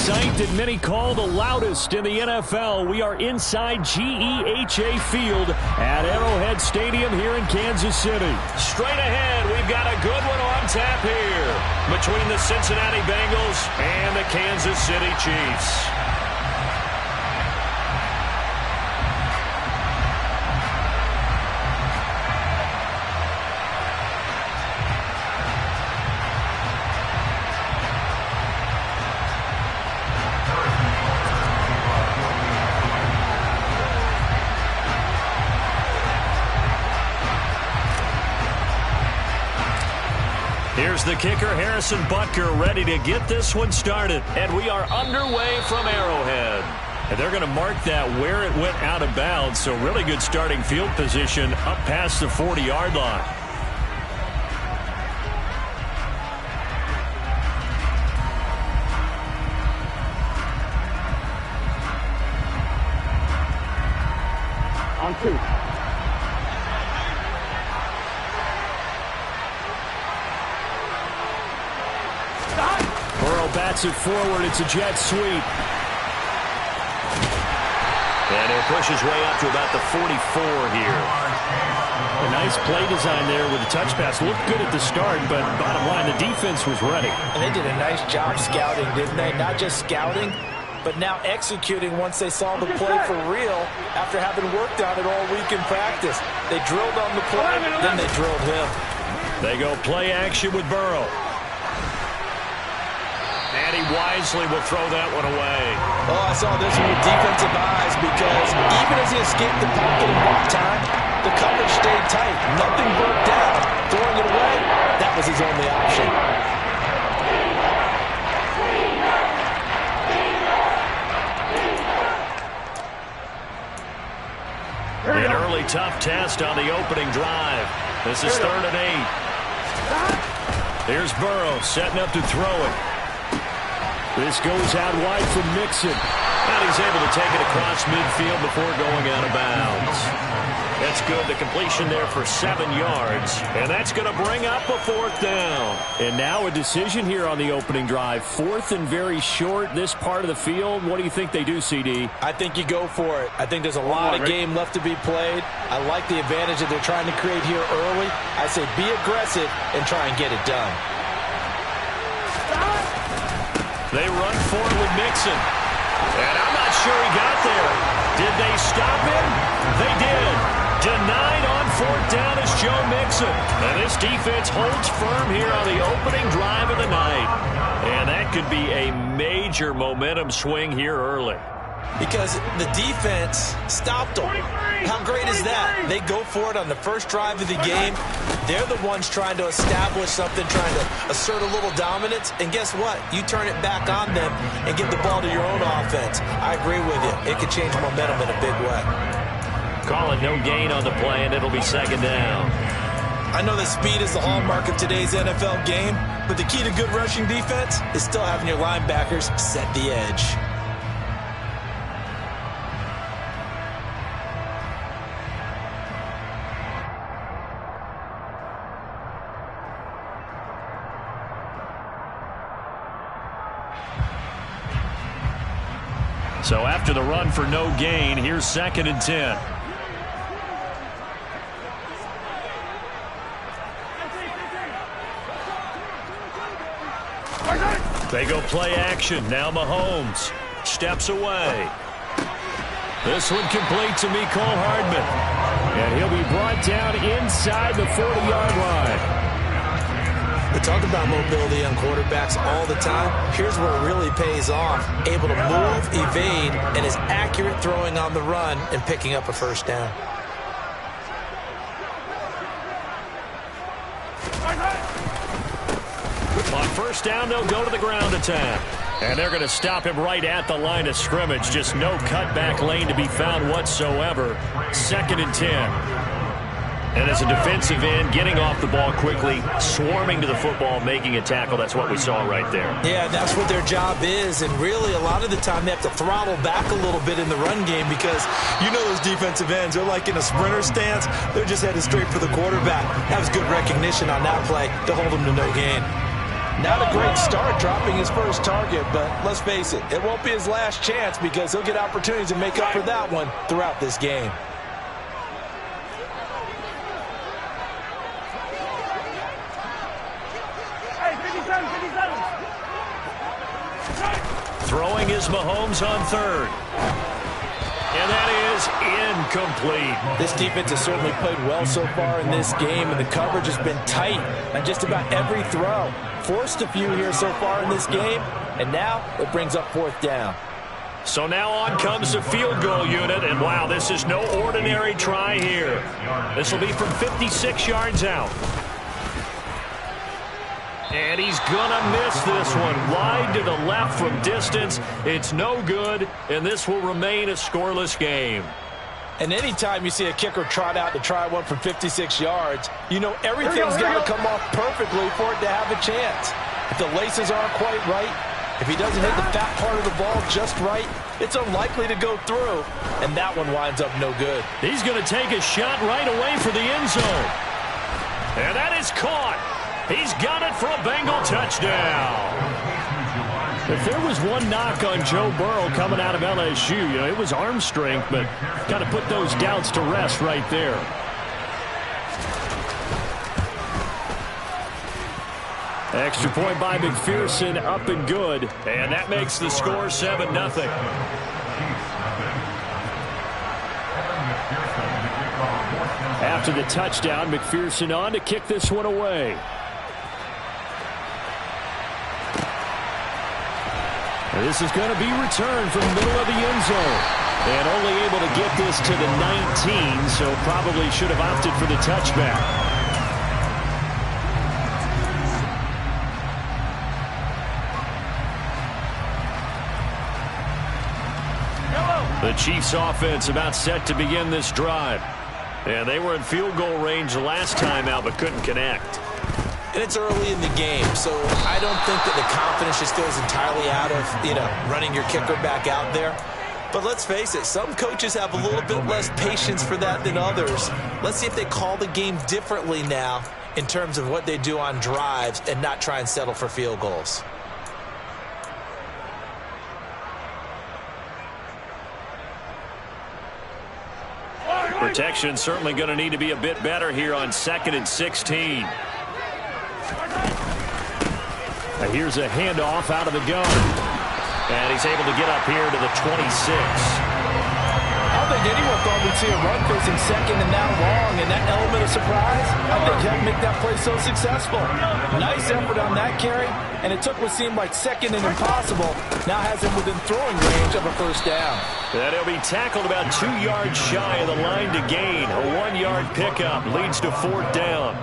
sight that many call the loudest in the NFL. We are inside GEHA Field at Arrowhead Stadium here in Kansas City. Straight ahead, we've got a good one on tap here between the Cincinnati Bengals and the Kansas City Chiefs. Here's the kicker, Harrison Butker, ready to get this one started. And we are underway from Arrowhead. And they're going to mark that where it went out of bounds. So really good starting field position up past the 40-yard line. On 2. Bats it forward. It's a jet sweep. And he'll push his way up to about the 44 here. A nice play design there with the touch pass. Looked good at the start, but bottom line, the defense was ready. And they did a nice job scouting, didn't they? Not just scouting, but now executing once they saw the play for real after having worked on it all week in practice. They drilled on the play, then they drilled him. They go play action with Burrow. And he wisely will throw that one away. Oh, I saw this one with defensive eyes because even as he escaped the pocket in one time, the coverage stayed tight. Nothing broke down. Throwing it away, that was his only option. An early tough test on the opening drive. This is 3rd and 8. Here's Burrow setting up to throw it. This goes out wide from Mixon. And he's able to take it across midfield before going out of bounds. That's good. The completion there for 7 yards. And that's going to bring up a 4th down. And now a decision here on the opening drive. 4th and very short, this part of the field. What do you think they do, CD? I think you go for it. I think there's a lot of game left to be played. I like the advantage that they're trying to create here early. I say be aggressive and try and get it done. They run forward with Mixon. And I'm not sure he got there. Did they stop him? They did. Denied on 4th down is Joe Mixon. And this defense holds firm here on the opening drive of the night. And that could be a major momentum swing here early. Because the defense stopped them. How great is that? They go for it on the first drive of the game. They're the ones trying to establish something, trying to assert a little dominance. And guess what? You turn it back on them and give the ball to your own offense. I agree with you. It could change momentum in a big way. Call it no gain on the play, and it'll be 2nd down. I know that speed is the hallmark of today's NFL game, but the key to good rushing defense is still having your linebackers set the edge. So after the run for no gain, here's 2nd and 10. They go play action. Now Mahomes steps away. This one complete to Mecole Hardman. And he'll be brought down inside the 40-yard line. We talk about mobility on quarterbacks all the time. Here's where it really pays off. Able to move, evade, and is accurate throwing on the run and picking up a 1st down. On 1st down, they'll go to the ground attack. And they're going to stop him right at the line of scrimmage. Just no cutback lane to be found whatsoever. 2nd and 10. And as a defensive end, getting off the ball quickly, swarming to the football, making a tackle. That's what we saw right there. Yeah, that's what their job is. And really, a lot of the time, they have to throttle back a little bit in the run game because you know those defensive ends, they're like in a sprinter stance. They're just headed straight for the quarterback. That was good recognition on that play to hold them to no gain. Not a great start dropping his first target, but let's face it, it won't be his last chance because he'll get opportunities to make up for that one throughout this game. Throwing is Mahomes on third. And that is incomplete. This defense has certainly played well so far in this game, and the coverage has been tight on just about every throw. Forced a few here so far in this game, and now it brings up fourth down. So now on comes the field goal unit, and wow, this is no ordinary try here. This will be from 56 yards out. And he's gonna miss this one. Wide to the left from distance. It's no good, and this will remain a scoreless game. And anytime you see a kicker trot out to try one from 56 yards, you know everything's got to come off perfectly for it to have a chance. If the laces aren't quite right, if he doesn't hit the fat part of the ball just right, it's unlikely to go through, and that one winds up no good. He's going to take a shot right away for the end zone. And that is caught. He's got it for a Bengal touchdown. If there was one knock on Joe Burrow coming out of LSU, it was arm strength, but kind of put those doubts to rest right there. Extra point by McPherson, up and good. And that makes the score 7-0. After the touchdown, McPherson on to kick this one away. This is going to be returned from the middle of the end zone. And only able to get this to the 19, so probably should have opted for the touchback. The Chiefs offense about set to begin this drive. And they were in field goal range the last time out, but couldn't connect. And it's early in the game, so I don't think that the confidence just goes entirely out of, running your kicker back out there. But let's face it, some coaches have a little bit less patience for that than others. Let's see if they call the game differently now in terms of what they do on drives and not try and settle for field goals. Protection certainly going to need to be a bit better here on 2nd and 16. Here's a handoff out of the gun. And he's able to get up here to the 26. I don't think anyone thought we'd see a run facing second and that long, and that element of surprise, I think, helped make that play so successful. Nice effort on that carry, and it took what seemed like second and impossible. Now has him within throwing range of a first down. And he'll be tackled about 2 yards shy of the line to gain. A 1-yard pickup leads to fourth down.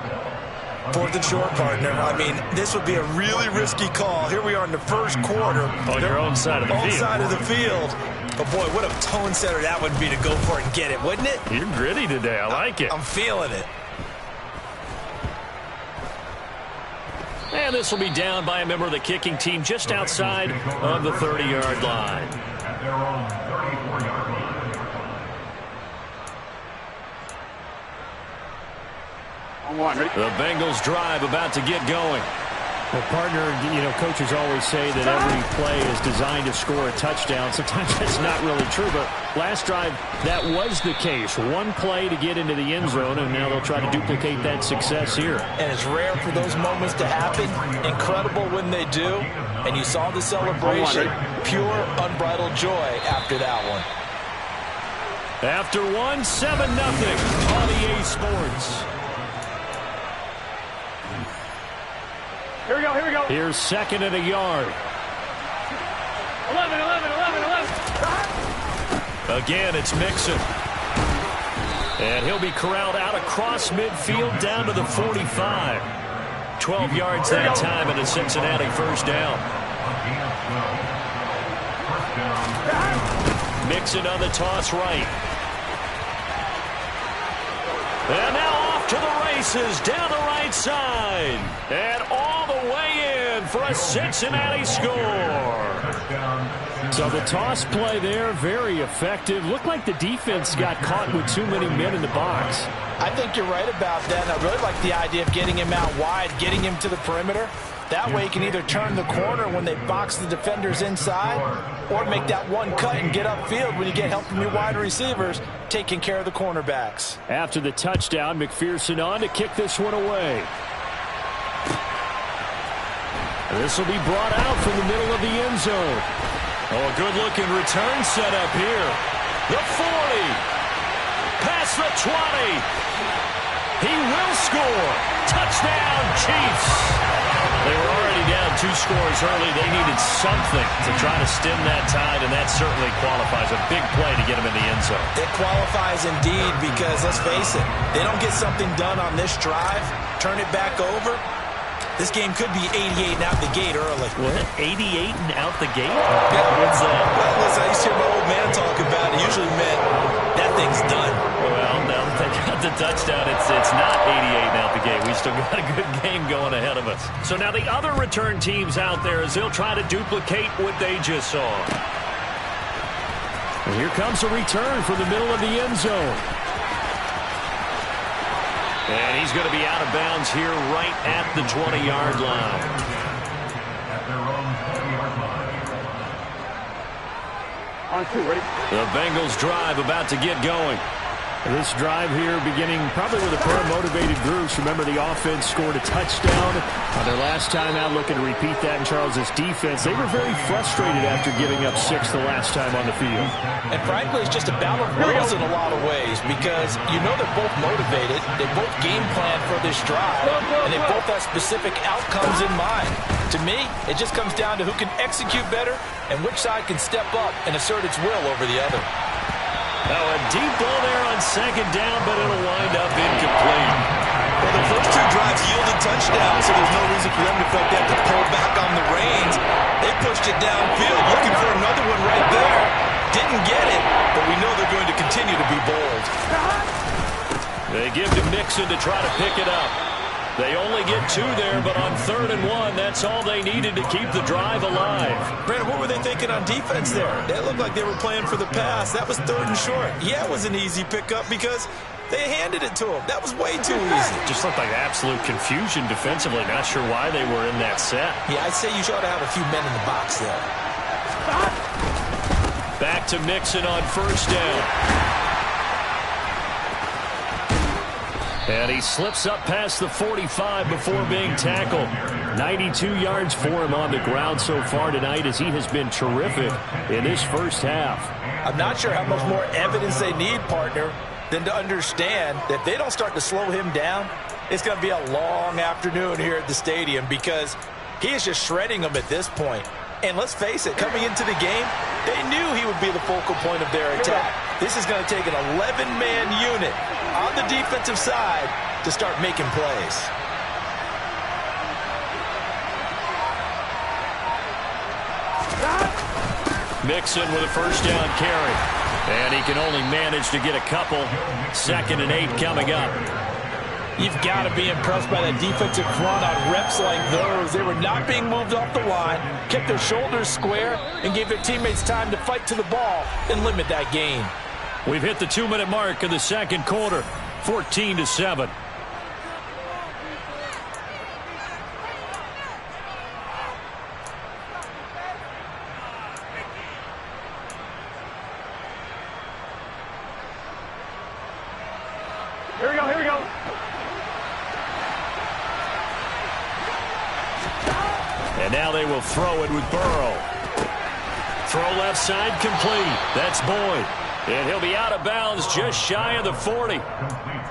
Fourth and short, partner. I mean, this would be a really risky call. Here we are in the first quarter. On your own side of the field. Own side of the field. But, boy, what a tone setter that would be to go for it and get it, wouldn't it? You're gritty today. I like it. I'm feeling it. And this will be down by a member of the kicking team just outside of the 30-yard line. The Bengals drive about to get going. Well, partner, coaches always say that every play is designed to score a touchdown. Sometimes that's not really true, but last drive, that was the case. One play to get into the end zone, and now they'll try to duplicate that success here. And it's rare for those moments to happen. Incredible when they do. And you saw the celebration. Pure, unbridled joy after that one. After one, 7-0 on EA Sports. Here we go. Here's 2nd and a yard. 11. Again, it's Mixon. And he'll be corralled out across midfield down to the 45. 12 yards that time and a Cincinnati first down. Mixon on the toss right. And now off to the races down the right side. And all the way in for a Cincinnati score. So the toss play there, very effective. Looked like the defense got caught with too many men in the box. I think you're right about that. And I really like the idea of getting him out wide, getting him to the perimeter. That way he can either turn the corner when they box the defenders inside or make that one cut and get upfield when you get help from your wide receivers taking care of the cornerbacks. After the touchdown, McPherson on to kick this one away. This will be brought out from the middle of the end zone. Oh, a good-looking return set up here. The 40. Past the 20. He will score. Touchdown, Chiefs. They were already down 2 scores early. They needed something to try to stem that tide, and that certainly qualifies. A big play to get them in the end zone. It qualifies indeed because, let's face it, they don't get something done on this drive, turn it back over, this game could be 88 and out the gate early. What? 88 and out the gate? Yeah. What's that? Well, listen, I used to hear my old man talk about it. It usually meant that thing's done. Well, now that they got the touchdown, it's not 88 and out the gate. We still got a good game going ahead of us. So now the other return teams out there as they'll try to duplicate what they just saw. And here comes a return from the middle of the end zone. And he's going to be out of bounds here right at the 20-yard line. On 2, ready? The Bengals drive about to get going. This drive here beginning probably with a pair of motivated groups. Remember, the offense scored a touchdown on their last time out, looking to repeat that in Charles's defense. They were very frustrated after giving up 6 the last time on the field. And frankly, it's just a battle of wills in a lot of ways because you know they're both motivated. They both game plan for this drive, and they both have specific outcomes in mind. To me, it just comes down to who can execute better and which side can step up and assert its will over the other. Now a deep ball there on second down, but it'll wind up incomplete. Well, the first 2 drives yielded touchdowns, so there's no reason for them to feel like they have to pull back on the reins. They pushed it downfield, looking for another one right there. Didn't get it, but we know they're going to continue to be bold. They give to Mixon to try to pick it up. They only get 2 there, but on 3rd and 1, that's all they needed to keep the drive alive. Brandon, what were they thinking on defense there? They looked like they were playing for the pass. That was 3rd and short. Yeah, it was an easy pickup because they handed it to him. That was way too easy. Just looked like absolute confusion defensively. Not sure why they were in that set. Yeah, I'd say you ought to have a few men in the box there. Back to Mixon on 1st down. And he slips up past the 45 before being tackled. 92 yards for him on the ground so far tonight as he has been terrific in this first half. I'm not sure how much more evidence they need, partner, than to understand that if they don't start to slow him down, it's going to be a long afternoon here at the stadium because he is just shredding them at this point. And let's face it, coming into the game, they knew he would be the focal point of their attack. This is going to take an 11-man unit on the defensive side to start making plays. Mixon with a 1st down carry. And he can only manage to get a couple. 2nd and 8 coming up. You've got to be impressed by that defensive front on reps like those. They were not being moved off the line, kept their shoulders square, and gave their teammates time to fight to the ball and limit that gain. We've hit the 2-minute mark of the 2nd quarter, 14-7. Here we go, here we go. And now they will throw it with Burrow. Throw left side complete. That's Boyd. And he'll be out of bounds just shy of the 40.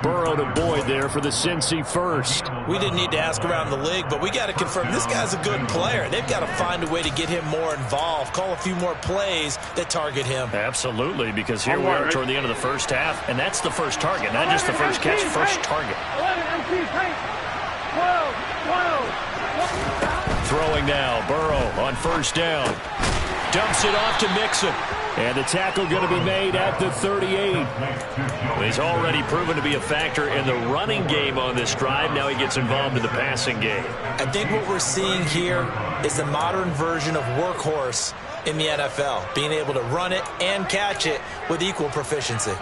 Burrow to Boyd there for the Cincy first. We didn't need to ask around the league, but we got to confirm this guy's a good player. They've got to find a way to get him more involved, call a few more plays that target him. Absolutely, because here we are toward the end of the first half, and that's the first target, not just the first catch, first target. 11, 12, 12. Throwing now, Burrow on 1st down. Dumps it off to Mixon. And the tackle going to be made at the 38. He's already proven to be a factor in the running game on this drive. Now he gets involved in the passing game. I think what we're seeing here is the modern version of workhorse in the NFL, being able to run it and catch it with equal proficiency.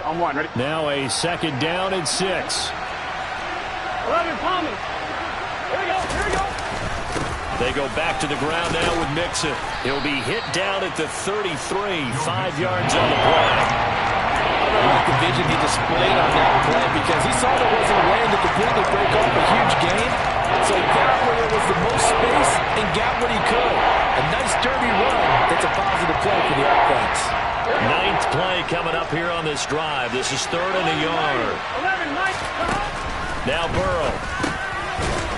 On 1, ready? Now a 2nd down and 6. 11, Thomas. They go back to the ground now with Mixon. He'll be hit down at the 33, 5 yards on the play. I like the vision he displayed on that play because he saw there wasn't a way to completely break off a huge gain. So he got where there was the most space and got what he could. A nice dirty run. That's a positive play for the offense. 9th play coming up here on this drive. This is 3rd and a yard. Now Burrow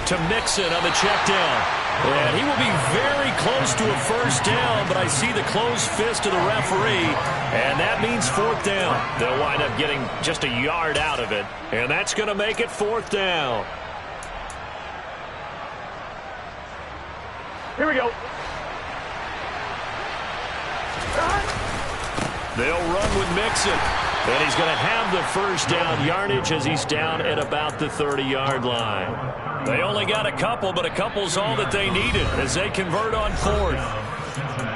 to Mixon on the check down. And he will be very close to a first down, but I see the closed fist of the referee, and that means 4th down. They'll wind up getting just a yard out of it, and that's going to make it 4th down. Here we go. They'll run with Mixon, and he's going to have the first down yardage as he's down at about the 30-yard line. They only got a couple, but a couple's all that they needed as they convert on 4th.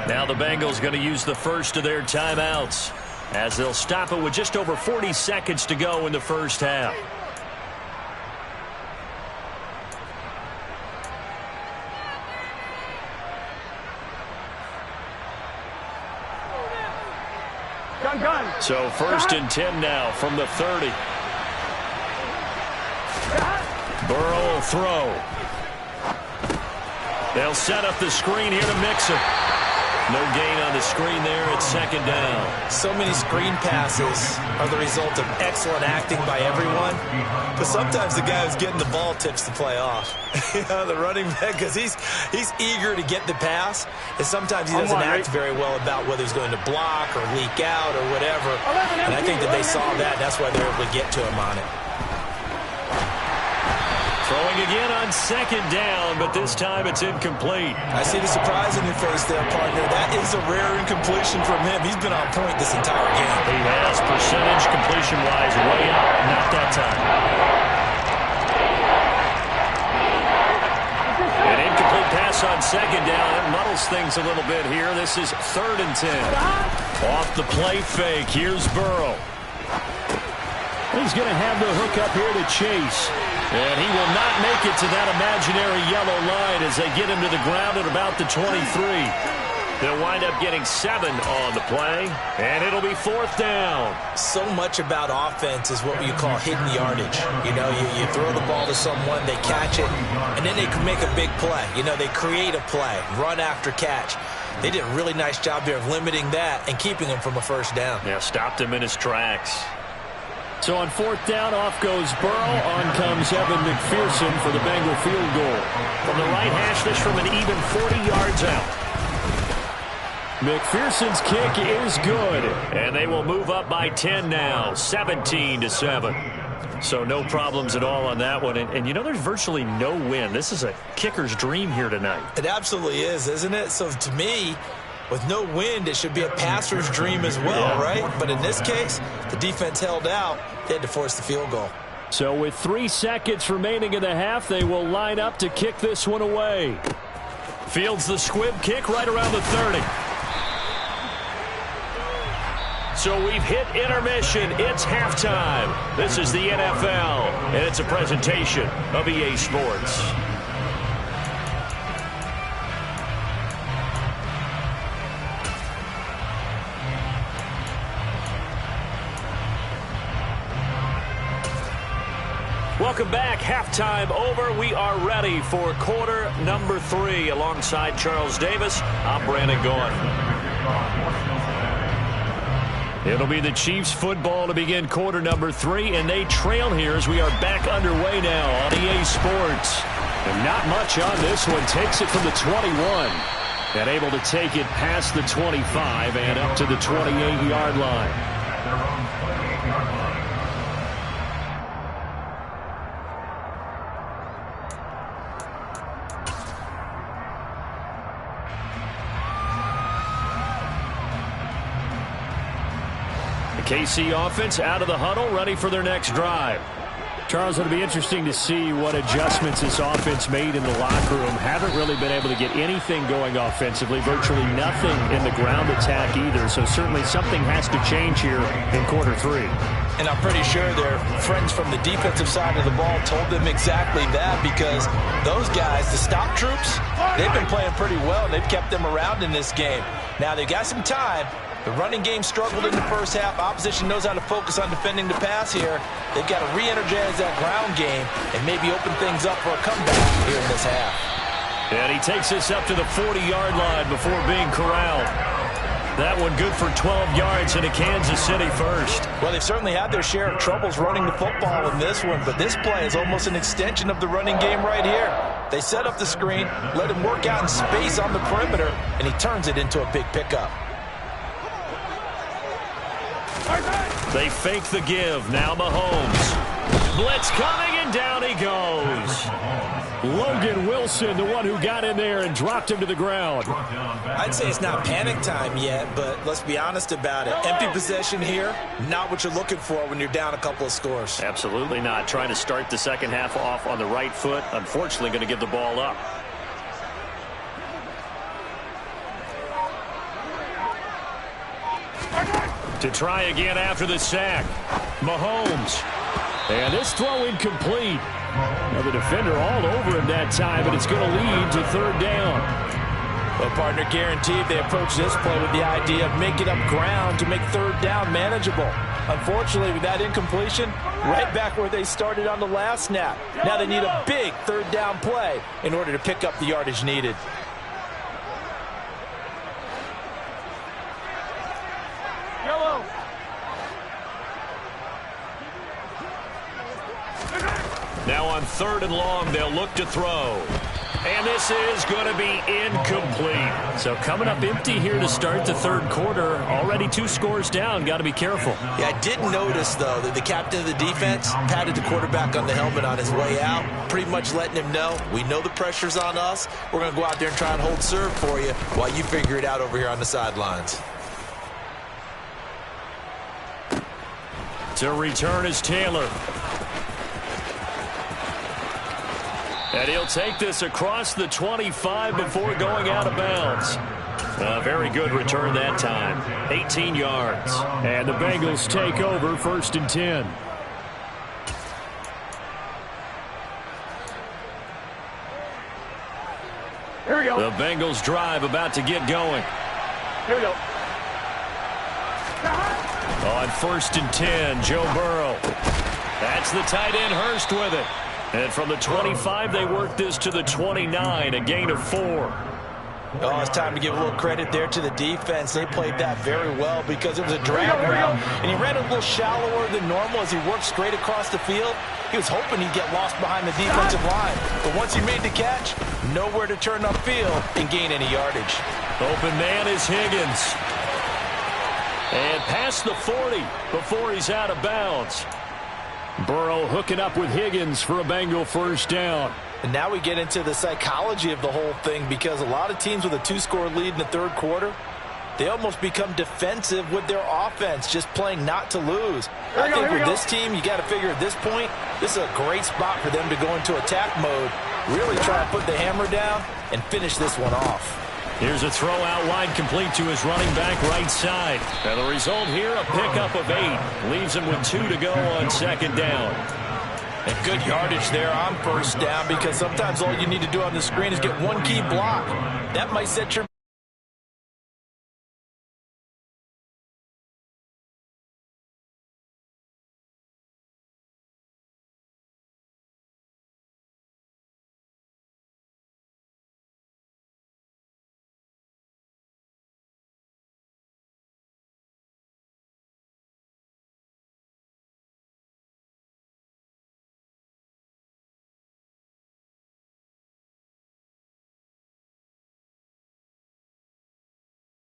Now the Bengals going to use the first of their timeouts as they'll stop it with just over 40 seconds to go in the first half. Gun. So 1st and 10 now from the 30. Burrow will throw. They'll set up the screen here to Mixon. No gain on the screen there at 2nd down. So many screen passes are the result of excellent acting by everyone. But sometimes the guy who's getting the ball tips the play off. The running back, because he's eager to get the pass. And sometimes he doesn't act very well about whether he's going to block or leak out or whatever. And I think that they saw that. That's why they're able to get to him on it. Throwing again on 2nd down, but this time it's incomplete. I see the surprise in your face there, partner. That is a rare incompletion from him. He's been on point this entire game. He has, percentage completion-wise, way up. Not that time. An incomplete pass on 2nd down. It muddles things a little bit here. This is 3rd and 10. Off the play fake. Here's Burrow. He's going to have the hook up here to Chase. And he will not make it to that imaginary yellow line as they get him to the ground at about the 23. They'll wind up getting 7 on the play, and it'll be 4th down. So much about offense is what you call hidden yardage. You know, you throw the ball to someone, they catch it, and then they can make a big play. You know, they create a play, run after catch. They did a really nice job there of limiting that and keeping him from a first down. Yeah, stopped him in his tracks. So on 4th down, off goes Burrow. On comes Evan McPherson for the Bengal field goal. From the right hash, this from an even 40 yards out. McPherson's kick is good. And they will move up by 10 now, 17-7. So no problems at all on that one. And you know, there's virtually no wind. This is a kicker's dream here tonight. It absolutely is, isn't it? So to me, with no wind, it should be a passer's dream as well, right? But in this case, the defense held out. They had to force the field goal. So with 3 seconds remaining in the half, they will line up to kick this one away. Fields the squib kick right around the 30. So we've hit intermission. It's halftime. This is the NFL, and it's a presentation of EA Sports. Welcome back. Halftime over. We are ready for quarter number 3. Alongside Charles Davis, I'm Brandon Gaughan. It'll be the Chiefs football to begin quarter number 3, and they trail here as we are back underway now on EA Sports. And not much on this one. Takes it from the 21. And able to take it past the 25 and up to the 28-yard line. KC offense out of the huddle, ready for their next drive. Charles, it'll be interesting to see what adjustments this offense made in the locker room. Haven't really been able to get anything going offensively, virtually nothing in the ground attack either. So certainly something has to change here in quarter 3. And I'm pretty sure their friends from the defensive side of the ball told them exactly that, because those guys, the stop troops, they've been playing pretty well. They've kept them around in this game. Now, they've got some time. The running game struggled in the first half. Opposition knows how to focus on defending the pass here. They've got to re-energize that ground game and maybe open things up for a comeback here in this half. And he takes us up to the 40-yard line before being corralled. That one good for 12 yards into Kansas City first. Well, they've certainly had their share of troubles running the football in this one, but this play is almost an extension of the running game right here. They set up the screen, let him work out in space on the perimeter, and he turns it into a big pickup. They fake the give. Now Mahomes. Blitz coming, and down he goes. Logan Wilson, the one who got in there and dropped him to the ground. I'd say it's not panic time yet, but let's be honest about it. Empty possession here, not what you're looking for when you're down a couple of scores. Absolutely not. Trying to start the second half off on the right foot. Unfortunately, going to give the ball up. To try again after the sack. Mahomes. And this throw incomplete. Now the defender all over him that time, and it's going to lead to third down. Well, partner, guaranteed they approach this play with the idea of making up ground to make third down manageable. Unfortunately, with that incompletion, right back where they started on the last snap. Now they need a big third down play in order to pick up the yardage needed. Yellow. Now on 3rd and long, they'll look to throw. And this is going to be incomplete. So coming up empty here to start the third quarter. Already 2 scores down. Got to be careful. Yeah, I did notice, though, that the captain of the defense patted the quarterback on the helmet on his way out, pretty much letting him know, we know the pressure's on us. We're going to go out there and try and hold serve for you while you figure it out over here on the sidelines. To return is Taylor. And he'll take this across the 25 before going out of bounds. A very good return that time. 18 yards. And the Bengals take over 1st and 10. Here we go. The Bengals drive about to get going. Here we go. On 1st and 10, Joe Burrow. That's the tight end, Hurst, with it. And from the 25, they work this to the 29, a gain of 4. Oh, it's time to give a little credit there to the defense. They played that very well because it was a drag route, and he ran a little shallower than normal as he worked straight across the field. He was hoping he'd get lost behind the defensive line. But once he made the catch, nowhere to turn upfield and gain any yardage. Open man is Higgins. And past the 40 before he's out of bounds. Burrow hooking up with Higgins for a Bengal first down. And now we get into the psychology of the whole thing, because a lot of teams with a 2-score lead in the third quarter, they almost become defensive with their offense, just playing not to lose. I think with this team, you got to figure at this point, this is a great spot for them to go into attack mode, really try to put the hammer down and finish this one off. Here's a throw out wide, complete to his running back right side. And the result here, a pickup of 8. Leaves him with 2 to go on 2nd down. And good yardage there on 1st down, because sometimes all you need to do on the screen is get one key block. That might set your